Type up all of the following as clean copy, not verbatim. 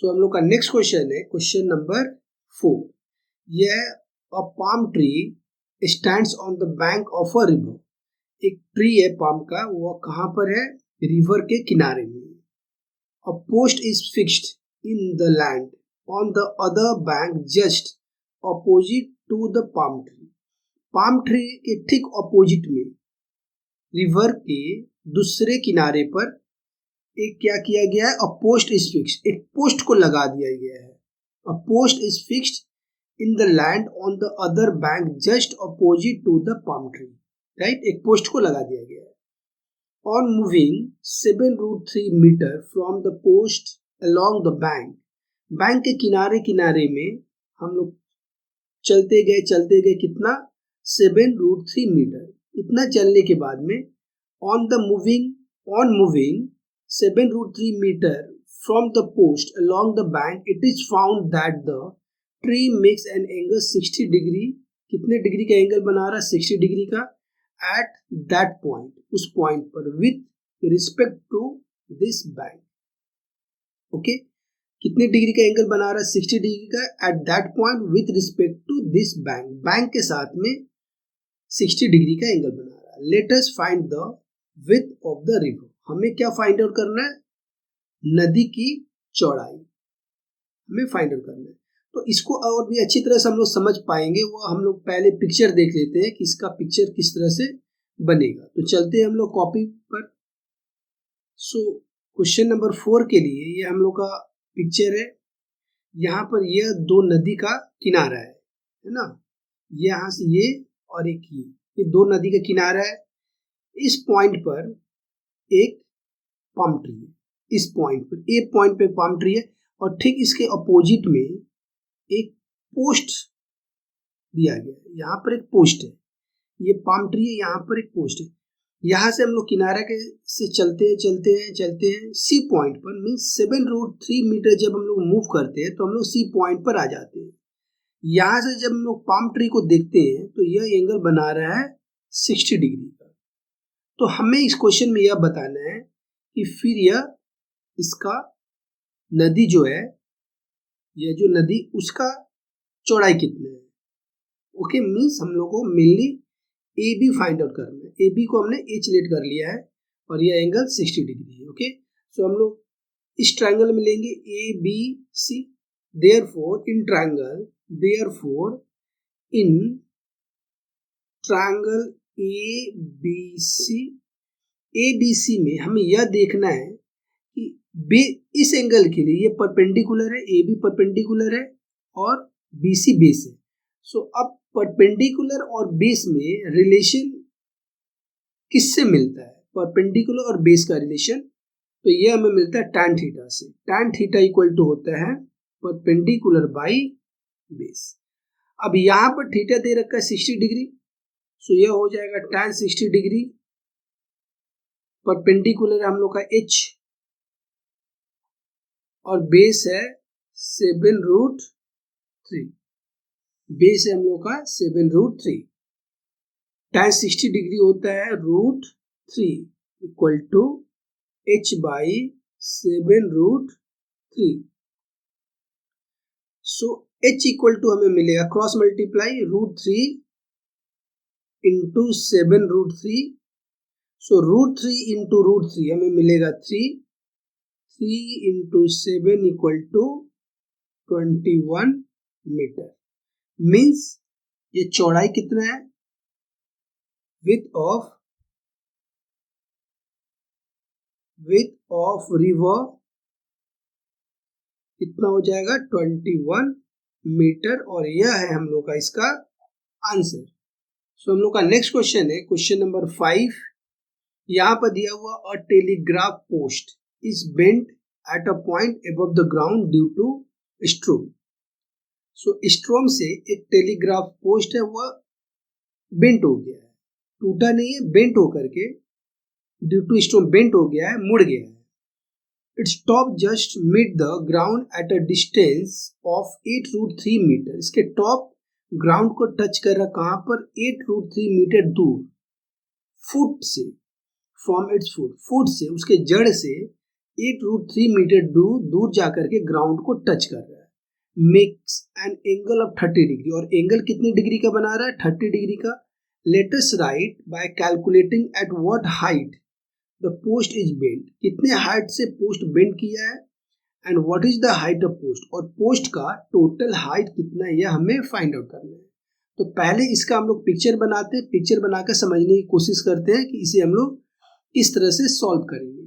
हम लोग का नेक्स्ट क्वेश्चन है क्वेश्चन नंबर 4। यह a palm tree stands on the bank of a river. एक ट्री है पाम का, वो कहाँ पर है? रिवर के किनारे में। A post is fixed in the land on the other bank just opposite to the palm tree. Palm tree के ठीक अपोजिट में रिवर के दूसरे किनारे पर एक क्या किया गया है? अ पोस्ट इज फिक्स्ड, एक पोस्ट को लगा दिया गया है। A post is fixed in the land on the other bank just opposite to the palm tree. Right, एक पोस्ट को लगा दिया गया है। On moving 7√3 metre from the post along the bank, bank के किनारे किनारे में हम लोग चलते गए कितना? 7√3 मीटर। इतना चलने के बाद में on moving 7√3 meter from the post along the bank, it is found that the tree makes an angle 60 degree। कितने डिग्री का एंगल बना रहा है? 60 डिग्री का। at that point, उस पॉइंट पर with respect to this bank। Okay, कितने degree का एंगल बना रहा है? 60 डिग्री का at that point with respect to this bank। Bank के साथ में 60 डिग्री का एंगल बना रहा है। let us find the width of the river। हमें क्या फाइंड आउट करना है? नदी की चौड़ाई हमें फाइंड आउट करना है। तो इसको और भी अच्छी तरह से हम लोग समझ पाएंगे, वो हम लोग पहले पिक्चर देख लेते हैं कि इसका पिक्चर किस तरह से बनेगा। तो चलते हैं हम लोग कॉपी पर। क्वेश्चन नंबर 4 के लिए ये हम लोग का पिक्चर है। यहाँ पर यह दो नदी का किनारा है ना, यहाँ से ये और एक ये दो नदी का किनारा है। इस पॉइंट पर एक पाम ट्री है। इस पॉइंट पर ए पॉइंट पे पाम ट्री है और ठीक इसके अपोजिट में एक पोस्ट दिया गया है। यहाँ पर एक पोस्ट है, ये पाम ट्री है, यहाँ पर एक पोस्ट है। यहाँ से हम लोग किनारे के से चलते हैं सी पॉइंट पर। मीन्स 7√3 मीटर जब हम लोग मूव करते हैं तो हम लोग सी पॉइंट पर आ जाते हैं। यहाँ से जब हम लोग पाम ट्री को देखते हैं तो यह एंगल बना रहा है 60 डिग्री का। तो हमें इस क्वेश्चन में यह बताना है कि फिर यह इसका नदी जो है, यह जो नदी उसका चौड़ाई कितना है। ओके, मीन्स हम लोग को mainly A B find out करना है। ए बी को हमने एच लेट कर लिया है और यह एंगल 60 डिग्री है। ओके, सो हम लोग इस ट्रायंगल में लेंगे A B C. Therefore in triangle A B C में हमें यह देखना है कि इस एंगल के लिए ये परपेंडिकुलर है, ए बी परपेंडिकुलर है और बी सी बेस है। सो अब परपेंडिकुलर और बेस में रिलेशन किससे मिलता है? परपेंडिकुलर और बेस का रिलेशन, तो ये हमें मिलता है tan थीटा से। tan थीटा इक्वल टू होता है परपेंडिकुलर बाई बेस। अब यहाँ पर थीटा दे रखा है 60 डिग्री, सो यह हो जाएगा tan 60 डिग्री। परपेंडिकुलर हम लोग का h और बेस है 7√3। बेस है हम लोग का 7√3। tan 60 डिग्री होता है √3 equal to h by 7√3। So h equal to हमें मिलेगा cross multiply √3 into 7√3। So √3 into √3 हमें मिलेगा 3 into 7 equal to 21 metre. Means ये चौड़ाई कितना है? width of river कितना हो जाएगा? 21 मीटर। और यह है हम लोग का इसका आंसर। सो हम लोग का नेक्स्ट क्वेश्चन है क्वेश्चन नंबर 5। यहाँ पर दिया हुआ a telegraph post is bent at a point above the ground due to storm. So storm से एक टेलीग्राफ पोस्ट है वह बेंट हो गया है, टूटा नहीं है, बेंट होकर के ड्यू टू स्ट्रोम बेंट हो गया है, मुड़ गया है। Its top just mid the ground at a distance of 8√3 metre. इसके टॉप ग्राउंड को टच कर रहा कहाँ पर? 8√3 मीटर दूर, फुट से, फ्रॉम इट्स फुट से, उसके जड़ से 8√3 मीटर दूर जाकर के ग्राउंड को टच कर रहा है, makes an angle of 30 degree, और एंगल कितने डिग्री का बना रहा है? 30 डिग्री का। Let us right bye calculating at what height the post is bent, कितने हाइट से पोस्ट बेंड किया है, and what is the height of post, और पोस्ट का टोटल हाइट कितना है यह हमें फाइंड आउट करना है। तो पहले इसका हम लोग पिक्चर बनाते हैं, पिक्चर बनाकर समझने की कोशिश करते हैं कि इसे हम लोग किस तरह से सॉल्व करेंगे।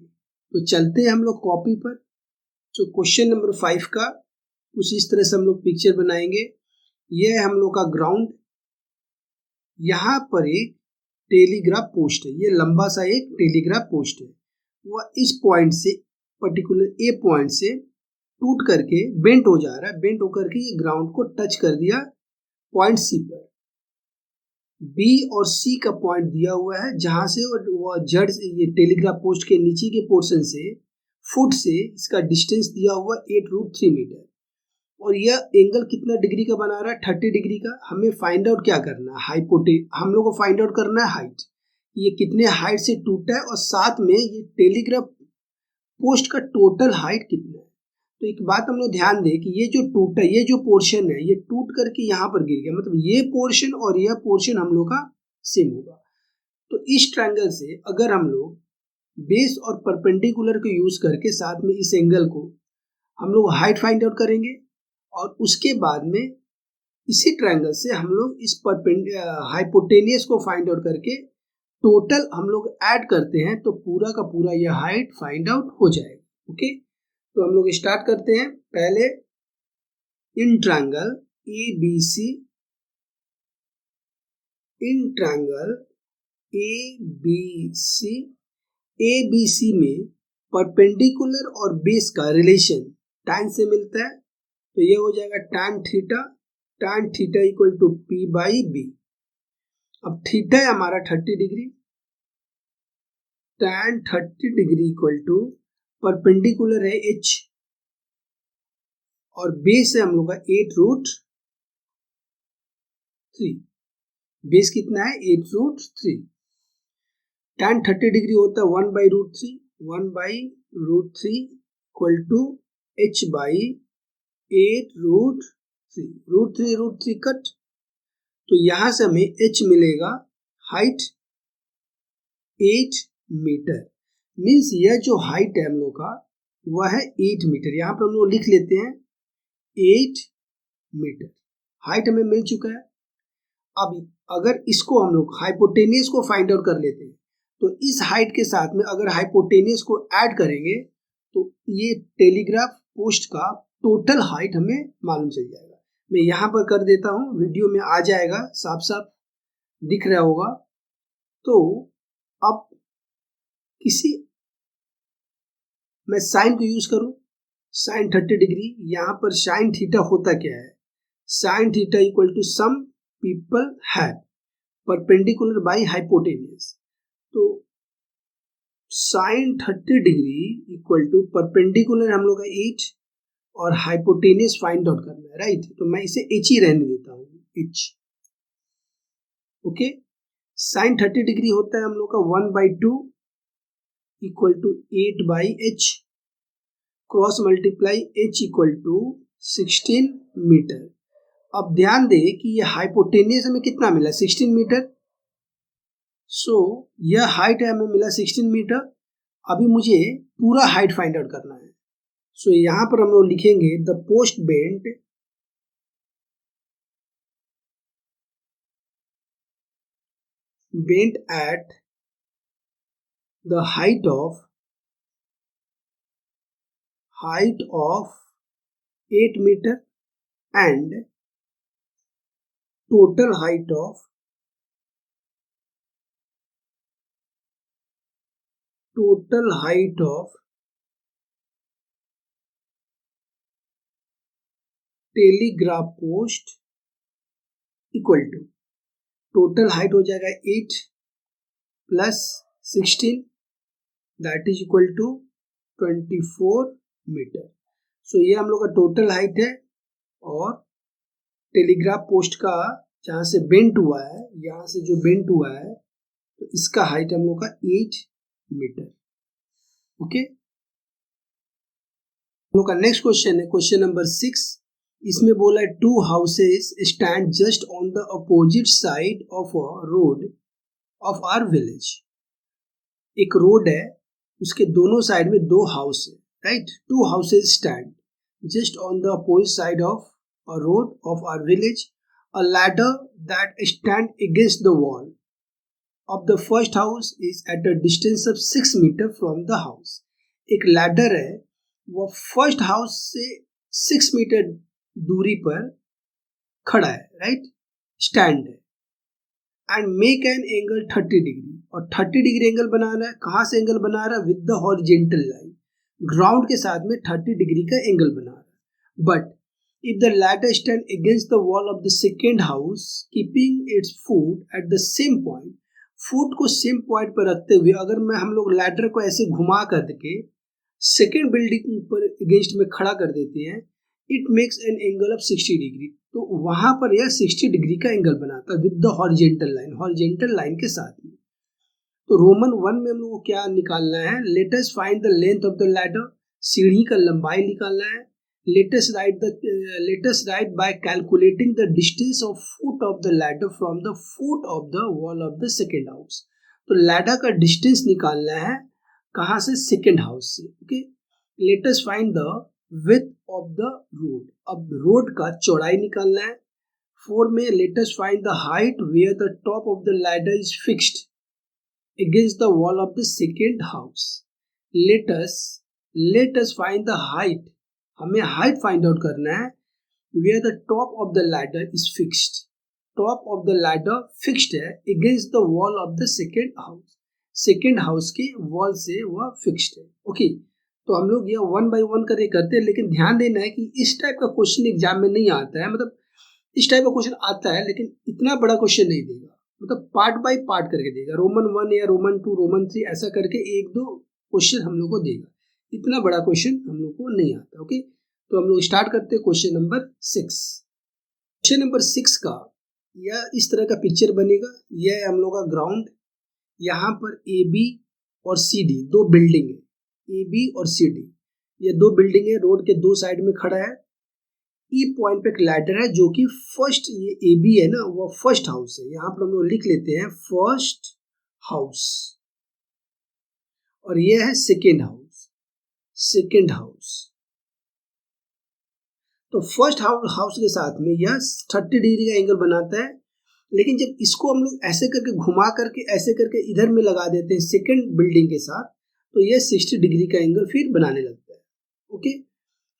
तो चलते हैं हम लोग कॉपी पर। तो क्वेश्चन नंबर 5 का कुछ इस तरह से हम लोग पिक्चर बनाएंगे। यह है हम लोग का ग्राउंड, यहाँ पर एक टेलीग्राफ पोस्ट है, ये लंबा सा एक टेलीग्राफ पोस्ट है, वह इस पॉइंट से पर्टिकुलर ए पॉइंट से टूट करके बेंट हो जा रहा है, बेंट होकर के ये ग्राउंड को टच कर दिया पॉइंट सी पर। बी और सी का पॉइंट दिया हुआ है, जहां से वह जड़ ये टेलीग्राफ पोस्ट के नीचे के पोर्शन से फुट से इसका डिस्टेंस दिया हुआ 8√3 मीटर, और यह एंगल कितना डिग्री का बना रहा है? 30 डिग्री का। हमें फाइंड आउट क्या करना है? हम लोग को फाइंड आउट करना है हाइट, ये कितने हाइट से टूटा है, और साथ में ये टेलीग्राफ पोस्ट का टोटल हाइट कितना है। तो एक बात हम लोग ध्यान दें कि ये जो टूटा, ये जो पोर्शन है ये टूट करके यहाँ पर गिर गया, मतलब ये पोर्शन और यह पोर्शन हम लोग का सेम होगा। तो इस ट्रायंगल से अगर हम लोग बेस और परपेंडिकुलर को यूज करके साथ में इस एंगल को हम लोग हाइट फाइंड आउट करेंगे, और उसके बाद में इसी ट्रायंगल से हम लोग इस हाइपोटेनियस को फाइंड आउट करके टोटल हम लोग ऐड करते हैं, तो पूरा का पूरा यह हाइट फाइंड आउट हो जाएगा। ओके, तो हम लोग स्टार्ट करते हैं। पहले इन ट्रायंगल ए बी सी, इन triangle A B C, A B C में परपेंडिकुलर और बेस का रिलेशन tan से मिलता है, तो ये हो जाएगा tan theta equal to P by B. अब थीटा है हमारा 30 degree, tan 30 degree equal to perpendicular है h, और बेस है हम लोग का 8√3। बेस कितना है? 8√3। tan 30 डिग्री होता है 1/√3, 1/√3 equal to h by 8√3, √3 cut, तो यहां से हमें h मिलेगा हाइट 8 मीटर। मीन्स यह जो हाइट है हम लोग का वह है 8 मीटर। यहाँ पर हम लोग लिख लेते हैं 8 मीटर हाइट हमें मिल चुका है। अब अगर इसको हम लोग हाइपोटेनियस को फाइंड आउट कर लेते हैं, तो इस हाइट के साथ में अगर हाइपोटेनियस को ऐड करेंगे तो ये टेलीग्राफ पोस्ट का टोटल हाइट हमें मालूम चल जाएगा। मैं यहाँ पर कर देता हूँ, वीडियो में आ जाएगा, साफ साफ दिख रहा होगा। तो अब मैं साइन को यूज करूं, साइन 30 डिग्री, यहाँ पर साइन थीटा होता क्या है? Sine theta equal to some people have perpendicular by hypotenuse, तो sine 30 degree equal to perpendicular हम लोग का 8 और हाइपोटेनियस फाइंड आउट करना है, राइट? तो मैं इसे h ही रहने देता हूँ, h। ओके, साइन 30 डिग्री होता है हम लोग का 1/2 equal to 8/h, cross multiply h equal to 16 metre. अब ध्यान दें कि ये हाइपोटेनियस हमें कितना मिला? 16 मीटर। सो यह हाइट है हमें मिला 16 मीटर। अभी मुझे पूरा हाइट फाइंड आउट करना है। सो यहाँ पर हम लोग लिखेंगे the post bent at the height of 8 meter and total height of telegraph post equal to, total height हो जाएगा 8 plus 16 that is equal to 24 metre. So ये हम लोग का टोटल हाइट है, और टेलीग्राफ पोस्ट का जहाँ से बेंट हुआ है, यहाँ से जो बेंट हुआ है, तो इसका हाइट हम लोग का 8 मीटर। ओके, हम लोग का नेक्स्ट क्वेश्चन है क्वेश्चन नंबर 6। इसमें बोला है 2 houses stand just on the opposite side of a road of our village. एक रोड है, उसके दोनों साइड में 2 हाउस है, right. 2 houses stand just on the opposite side of a road of our village. A ladder that stand against the wall of the first house is at a distance of 6 metre from the house. एक ladder है, वो first house से 6 metre दूरी पर खड़ा है, right, stand है। And make an angle 30 degree, और 30 डिग्री एंगल बना रहा है। कहाँ से एंगल बना रहा है? With the horizontal line, ground के साथ में 30 डिग्री का एंगल बना रहा है। But if the ladder stand against the wall of the second house keeping it's foot at the same point, foot को सेम पॉइंट पर रखते हुए अगर हम लोग लैडर को ऐसे घुमा करके सेकेंड बिल्डिंग पर अगेंस्ट में खड़ा कर देते हैं, it makes an angle of 60 degree. तो वहां पर यह 60 डिग्री का एंगल बनाता है विद द हॉरिजेंटल लाइन के साथ में। तो रोमन 1 में हम लोग को क्या निकालना है? Let us find the length of the ladder, सीढ़ी का लंबाई निकालना है। Let us right bye calculating the distance of foot of the ladder from the foot of the wall of the second house. तो लैडर का distance निकालना है कहाँ से? सेकेंड हाउस से। Okay, late us find the width of the road. अब road का चौड़ाई निकालना है। 4 में late us find the height where the top of the ladder is fixed against the wall of the second house. Let us find the height, हमें height find out करना है। Where the top of the ladder is fixed, top of the ladder fixed है against the wall of the second house, second house के wall से वह fixed है। Okay, तो हम लोग ये 1 बाय 1 करते हैं, लेकिन ध्यान देना है कि इस टाइप का क्वेश्चन एग्जाम में नहीं आता है। मतलब इस टाइप का क्वेश्चन आता है लेकिन इतना बड़ा क्वेश्चन नहीं देगा, मतलब पार्ट बाय पार्ट करके देगा। रोमन 1 या रोमन 2 रोमन 3 ऐसा करके 1-2 क्वेश्चन हम लोग को देगा। इतना बड़ा क्वेश्चन हम लोग को नहीं आता। ओके, तो हम लोग स्टार्ट करते हैं क्वेश्चन नंबर 6। क्वेश्चन नंबर 6 का यह इस तरह का पिक्चर बनेगा। यह है हम लोग का ग्राउंड। यहाँ पर ए बी और सी डी 2 बिल्डिंग है, ए बी और सी डी, ये 2 बिल्डिंग है, रोड के 2 साइड में खड़ा है। ई पॉइंट पे एक लैडर है जो कि फर्स्ट, ये ए बी है ना, वो फर्स्ट हाउस है। यहाँ पर हम लोग लिख लेते हैं फर्स्ट हाउस, और ये है सेकेंड हाउस। तो फर्स्ट हाउस के साथ में यह 30 डिग्री का एंगल बनाता है। लेकिन जब इसको हम लोग ऐसे करके घुमा करके ऐसे करके इधर में लगा देते हैं सेकेंड बिल्डिंग के साथ, तो ये 60 डिग्री का एंगल फिर बनाने लगता है। ओके,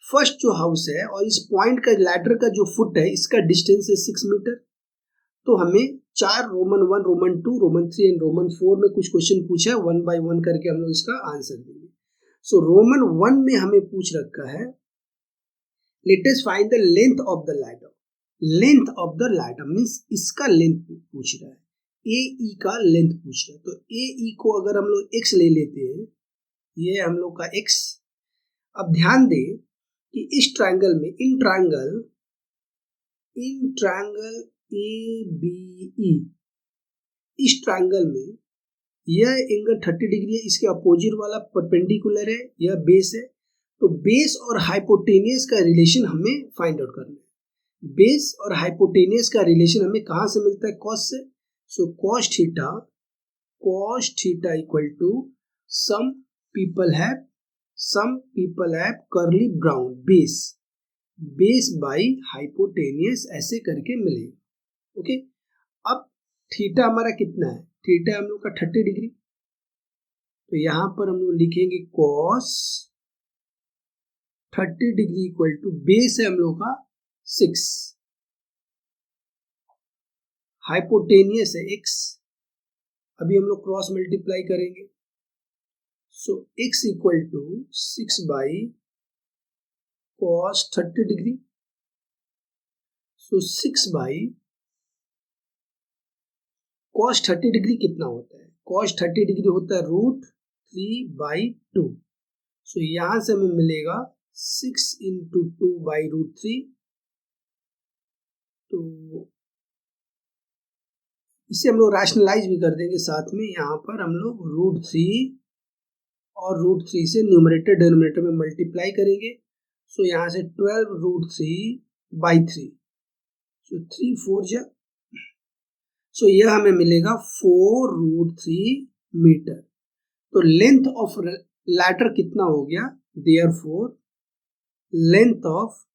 फर्स्ट जो हाउस है और इस पॉइंट का लैडर का जो फुट है, इसका डिस्टेंस है 6 मीटर। तो हमें 4 Roman 1 Roman 2 Roman 3 and Roman 4 में कुछ क्वेश्चन पूछा है, 1 बाय 1 करके हम लोग इसका आंसर देंगे। सो रोमन 1 में हमें पूछ रखा है let us find the length of the ladder. Length of the ladder means इसका लेंथ पूछ रहा है, ए ई का लेंथ पूछ रहा है। तो ए ई को अगर हम लोग x ले लेते हैं, ये हम लोग का x। अब ध्यान दें कि इस ट्रायंगल में, इन ट्रायंगल ए बी ई, इस ट्रायंगल में यह एंगल 30 डिग्री है, इसके अपोजिट वाला परपेंडिकुलर है, यह बेस है। तो बेस और हाइपोटेनियस का रिलेशन हमें फाइंड आउट करना है। बेस और हाइपोटेनियस का रिलेशन हमें कहां से मिलता है? कॉस से। So cos theta equal to some people have curly brown base by hypotenuse, ऐसे करके मिलेगा। ओके, अब थीटा हमारा कितना है? थीटा हम लोग का 30 डिग्री। तो यहां पर हम लोग लिखेंगे cos 30 degree equal to base है हम लोग का 6, हाइपोटेनियस है x। अभी हम लोग क्रॉस मल्टीप्लाई करेंगे। So x equal to 6 by cos 30 degree. So 6 by cos 30 degree कितना होता है? कॉस 30 डिग्री होता है √3/2। सो यहां से हमें मिलेगा 6 × 2/√3। तो इसे हम लोग रैशनलाइज भी कर देंगे साथ में। यहाँ पर हम लोग √3 और √3 से न्यूमरेटर डिनोमिनेटर में मल्टीप्लाई करेंगे। सो यहाँ से 12√3/3, सो 3 4 जा, सो यह हमें मिलेगा 4√3 मीटर। तो लेंथ ऑफ लैडर कितना हो गया, देयरफॉर लेंथ ऑफ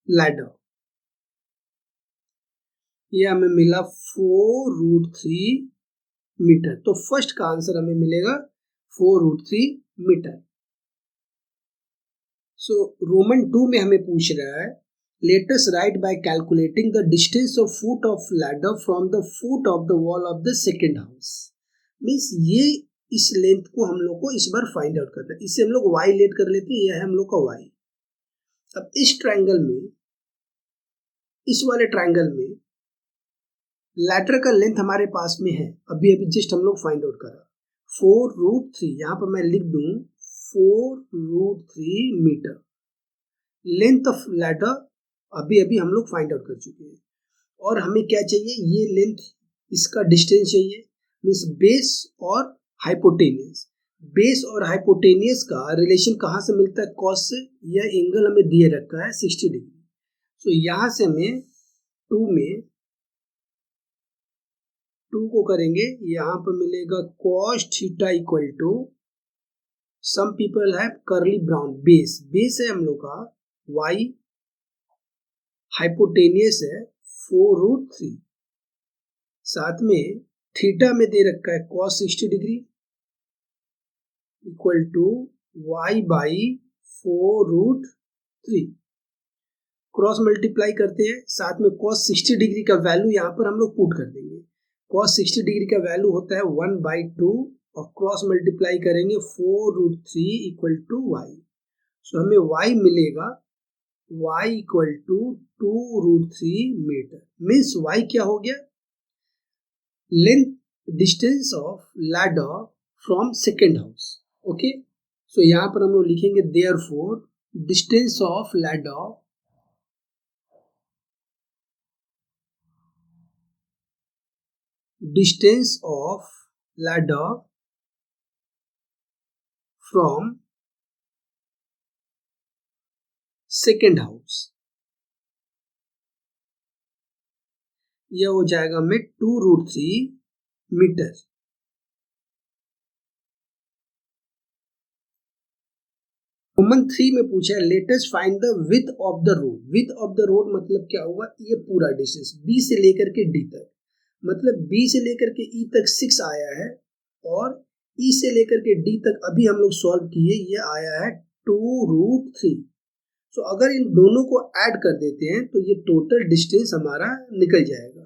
लैडर ये हमें मिला 4√3 मीटर। तो फर्स्ट का आंसर हमें मिलेगा 4√3 मीटर। सो रोमन 2 में हमें पूछ रहा है, let us right bye calculating the distance of foot of ladder from the foot of the wall of the second house. Means ये इस लेंथ को हम लोग को इस बार फाइंड आउट करना है। इससे हम लोग वाई लेट कर लेते हैं, यह है हम लोग का वाई। अब इस ट्रायंगल में, इस वाले ट्रायंगल में लैडर का लेंथ हमारे पास में है, अभी अभी जस्ट हम लोग फाइंड आउट करा 4√3। यहाँ पर मैं लिख दूं 4√3 मीटर लेंथ ऑफ लैडर अभी अभी हम लोग फाइंड आउट कर चुके हैं। और हमें क्या चाहिए, ये लेंथ, इसका डिस्टेंस चाहिए, मीन्स बेस और हाइपोटेनियस। बेस और हाइपोटेनियस का रिलेशन कहाँ से मिलता है, कॉस से। यह एंगल हमें दिए रखा है 60 डिग्री। सो यहाँ से हमें 2 में 2 को करेंगे, यहाँ पर मिलेगा cos theta equal to, some people है करली ब्राउन, बेस, बेस है हम लोग का y, हाइपोटेनियस है 4√3, साथ में थीटा में दे रखा है cos 60 degree equal to y/4√3। Cross multiply करते हैं, साथ में cos 60 डिग्री का वैल्यू यहाँ पर हम लोग पुट कर देंगे। cos 60 डिग्री का वैल्यू होता है 1/2 और क्रॉस मल्टीप्लाई करेंगे 4√3 इक्वल टू y। सो हमें y मिलेगा y equal to 2√3 metre. Means y क्या हो गया, length distance of ladder from second house. Okay, so यहाँ पर हम लोग लिखेंगे therefore distance of ladder from second house, यह हो जाएगा हमें 2√3 मीटर। रोमन 3 में पूछा है, let us find the width of the road. Width of the road मतलब क्या होगा, ये पूरा डिस्टेंस बी से लेकर के डी तक, मतलब बी से लेकर के ई तक 6 आया है और ई से लेकर के डी तक अभी हम लोग सॉल्व किए, ये आया है 2√3। सो अगर इन दोनों को ऐड कर देते हैं तो ये टोटल डिस्टेंस हमारा निकल जाएगा।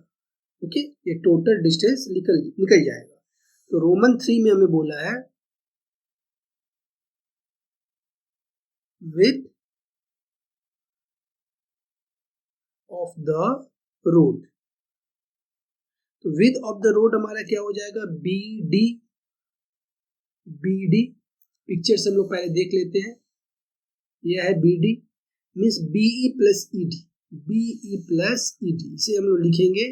ओके, ये टोटल डिस्टेंस निकल जाएगा। तो रोमन 3 में हमें बोला है width of the road। तो width of the road हमारा क्या हो जाएगा, BD। पिक्चर से हम लोग पहले देख लेते हैं, यह है BD, means BE plus ED, BE plus ED, इसे हम लोग लिखेंगे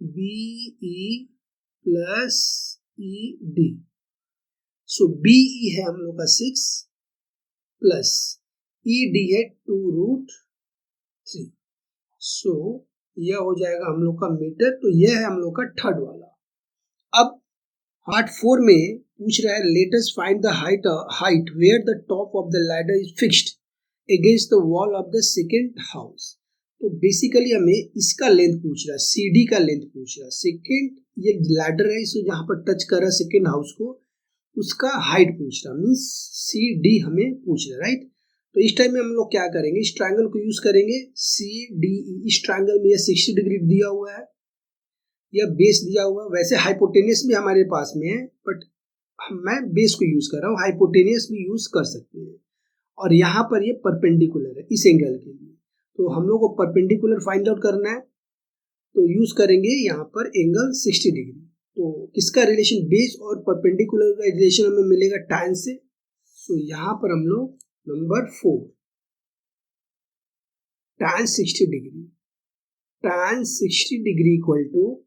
BE plus ED। So BE है हम लोग का 6 प्लस ED है 2√3। सो यह हो जाएगा हम लोग का मीटर। तो यह है हम लोग का थर्ड वाला। अब पार्ट 4 में पूछ रहा है, let us find the height where the top of the ladder is fixed against the wall of the second house. तो बेसिकली हमें इसका लेंथ पूछ रहा है, CD का लेंथ पूछ रहा है। सेकेंड ये लैडर है, इसको जहाँ पर टच कर रहा है सेकेंड हाउस को, उसका हाइट पूछ रहा है, मीन्स CD हमें पूछ रहा है, राइट। तो इस टाइम में हम लोग क्या करेंगे, इस ट्रायंगल को यूज करेंगे CDE। इस ट्रायंगल में यह 60 डिग्री दिया हुआ है, यह बेस दिया हुआ है। वैसे हाइपोटेनियस भी हमारे पास में है, बट मैं बेस को यूज कर रहा हूँ, हाइपोटेनियस भी यूज कर सकते हैं। और यहाँ पर ये परपेंडिकुलर है इस एंगल के लिए, तो हम लोग को परपेंडिकुलर फाइंड आउट करना है, तो यूज करेंगे यहाँ पर एंगल 60 डिग्री। तो किसका रिलेशन, बेस और परपेंडिकुलर का रिलेशन हमें मिलेगा tan से। सो यहाँ पर हम लोग number 4 tan 60 degree, tan 60 degree equal to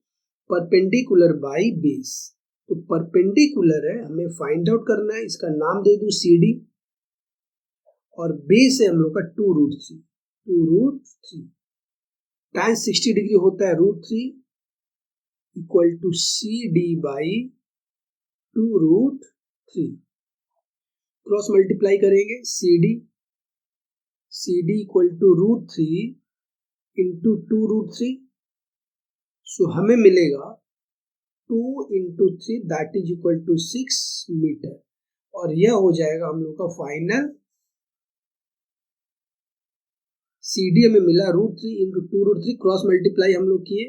perpendicular by base. तो परपेंडिकुलर है, हमें फाइंड आउट करना है, इसका नाम दे दूं CD। और बेस है हम लोग का 2√3। 2√3 tan 60 डिग्री होता है √3 equal to CD by 2√3। Cross multiply करेंगे CD equal to √3 into 2√3। So हमें मिलेगा 2 into 3 that is equal to 6 metre. और यह हो जाएगा हम लोग का फाइनल। CD हमें मिला √3 इंटू 2√3, क्रॉस मल्टीप्लाई हम लोग किए।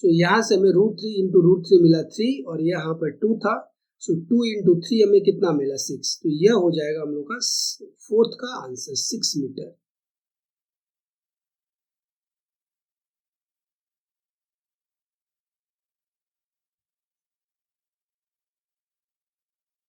सो यहाँ से हमें √3 इंटू √3 मिला 3 और यहाँ पर 2 था। सो 2 इंटू 3 हमें कितना मिला 6। तो यह हो जाएगा हम लोग का फोर्थ का आंसर 6 मीटर।